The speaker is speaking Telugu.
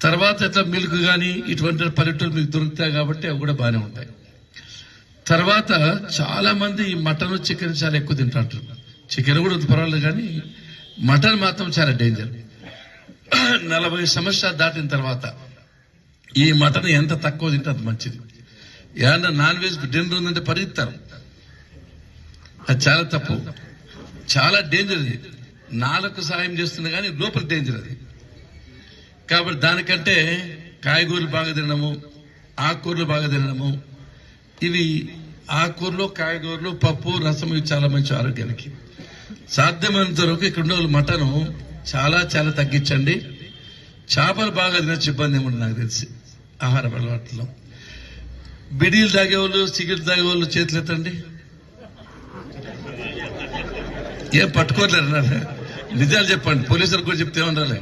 తర్వాత ఇట్లా మిల్క్ కానీ ఇటువంటి పల్లెటూరు మీకు దొరుకుతాయి కాబట్టి అవి కూడా బాగానే ఉంటాయి. తర్వాత చాలా మంది ఈ మటన్ చికెన్ చాలా ఎక్కువ తింటారు. చికెన్ కూడా పర్వాలేదు కానీ మటన్ మాత్రం చాలా డేంజర్. 40 సంవత్సరాలు దాటిన తర్వాత ఈ మటన్ ఎంత తక్కువ తింటే అంత మంచిది. ఏమన్నా నాన్ వెజ్ డిన్నర్ ఉందంటే పరిగెత్తారు, అది చాలా తప్పు, చాలా డేంజర్. అది నాలుగు సాయం చేస్తుంది కానీ లోపల డేంజర్ అది. కాబట్టి దానికంటే కాయగూరలు బాగా తినడము, ఆకుకూరలు బాగా తినడము, ఇవి ఆకుకూరలు, కాయగూరలు, పప్పు, రసం ఇవి చాలా మంచి ఆరోగ్యానికి. సాధ్యమైనంత వరకు ఇక్కడ ఉన్న మటను చాలా చాలా తగ్గించండి. చేపలు బాగా తినచ్చు, ఇబ్బంది ఏముంది నాకు తెలిసి ఆహార అలవాట్లలో. బిడీలు తాగేవాళ్ళు, సిగరెట్ తాగేవాళ్ళు చేతులు ఎత్తండి. ఏం పట్టుకోలేరు, నిజాలు చెప్పండి, పోలీసులకు కూడా చెప్తే ఏమన్నా